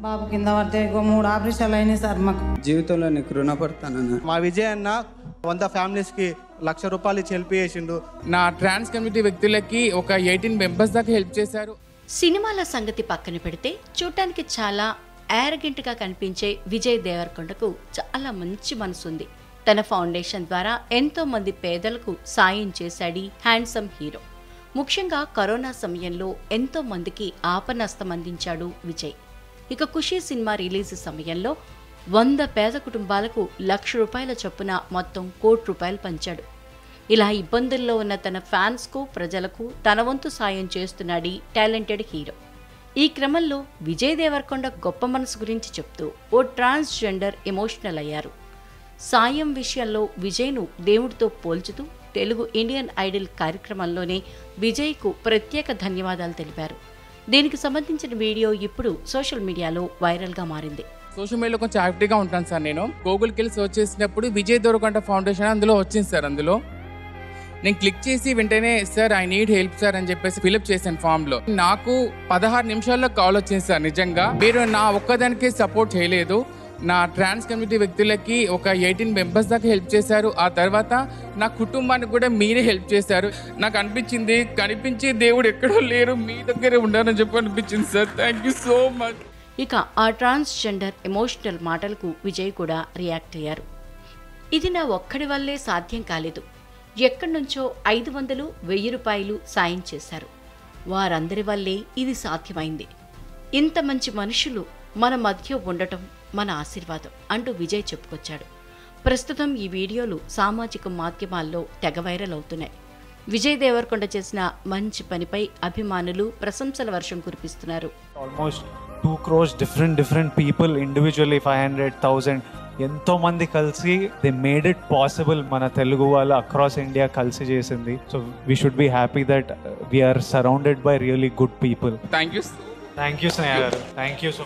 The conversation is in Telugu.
బాబు కింద పడితే 3 ఆపరేషన్లు అయినాయి సార్. మాకు జీవితంలో నీకు రుణపడతానన్న. మా విజయ్ అన్న 100 ఫ్యామిలీస్కి ₹1,00,000 ఇచ్చి హెల్ప్ చేసిండు. నా ట్రాన్స్ కమ్యూనిటీ వ్యక్తులకి ఒక 18 మెంబర్స్ దాకా హెల్ప్ చేశారు. సినిమాల సంగతి పక్కన పెడితే చూడటానికి చాలా యారగెంట్గా కనిపించే విజయ్ దేవరకొండకు చాలా మంచి మనసుంది. తన ఫౌండేషన్ ద్వారా ఎంతో మంది పేదలకు సాయం చేశాడు హ్యాండ్సమ్ హీరో. ముఖ్యంగా కరోనా సమయంలో ఎంతో మందికి ఆపనస్తం అందించాడు విజయ్. ఇక ఖుషీ సినిమా రిలీజ్ సమయంలో 100 పేద కుటుంబాలకు ₹1,00,000 చొప్పున మొత్తం ₹1,00,00,000 పంచాడు. ఇలా ఇబ్బందుల్లో ఉన్న తన ఫ్యాన్స్కు ప్రజలకు తన వంతు సాయం చేస్తున్నాడు టాలెంటెడ్ హీరో. ఈ క్రమంలో విజయ్ దేవరకొండ గొప్ప మనసు గురించి చెప్తూ ఓ ట్రాన్స్జెండర్ ఎమోషనల్ అయ్యారు. సాయం విషయంలో విజయ్ను దేవుడితో పోల్చుతూ తెలుగు ఇండియన్ ఐడల్ కార్యక్రమంలోనే విజయ్కు ప్రత్యేక ధన్యవాదాలు తెలిపారు. దీనికి సంబంధించిన వీడియో ఇప్పుడు సోషల్ మీడియాలో వైరల్గా మారింది. సోషల్ మీడియాలో కొంచెం యాక్టివ్గా ఉంటాను సార్. నేను గూగుల్కి వెళ్ళి సర్చ్ చేసినప్పుడు విజయ్ దేవరకొండ ఫౌండేషన్ అందులో వచ్చింది సార్. అందులో నేను క్లిక్ చేసి వెంటనే sir I need help sir అని చెప్పేసి ఫిలప్ చేశాను ఫామ్లో. నాకు 16 నిమిషాల్లో కాల్ వచ్చింది సార్. నిజంగా మీరు నా ఒక్కదానికి సపోర్ట్ చేయలేదు, నా ట్రాన్స్ కమ్యూనిటీ వ్యక్తులకి ఒక 18 మెంబర్స్ దాకా హెల్ప్ చేశారు. ఆ తర్వాత నా కుటుంబానికి కూడా మీరే హెల్ప్ చేశారు. నాకు అనిపించింది కనిపించే దేవుడు ఎక్కడో లేరు, మీ దగ్గరే ఉండాలని చెప్పి అనిపించింది sir. Thank you so much. ఇక ఆ ట్రాన్స్జెండర్ ఎమోషనల్ మాటలకు విజయ్ కూడా రియాక్ట్ అయ్యారు. ఇది నా ఒక్కడి వల్లే సాధ్యం కాలేదు, ఎక్కడి నుంచో 500, ₹1,000 సాయం చేశారు. వారందరి వల్లే ఇది సాధ్యమైంది. ఇంత మంచి మనుషులు మన మధ్య ఉండటం మన ఆశీర్వాదం అంటూ విజయ్ చెప్పుకొచ్చాడు. ప్రస్తుతం ఈ వీడియోలు సామాజిక మాధ్యమాల్లో తెగ వైరల్ అవుతున్నాయి. విజయ్ దేవరకొండ చేసిన మంచి పనిపై అభిమానులు ప్రశంసల వర్షం కురిపిస్తున్నారు. Almost 2 crores different people individually 500,000 ఎంతో మంది కలిసి దే మేడ్ ఇట్ పాసిబుల్. మన తెలుగు వాళ్ళు అక్రాస్ ఇండియా కలిసి చేసింది. So we should be happy that we are surrounded by really good people. Thank you Sneha garu. Thank you so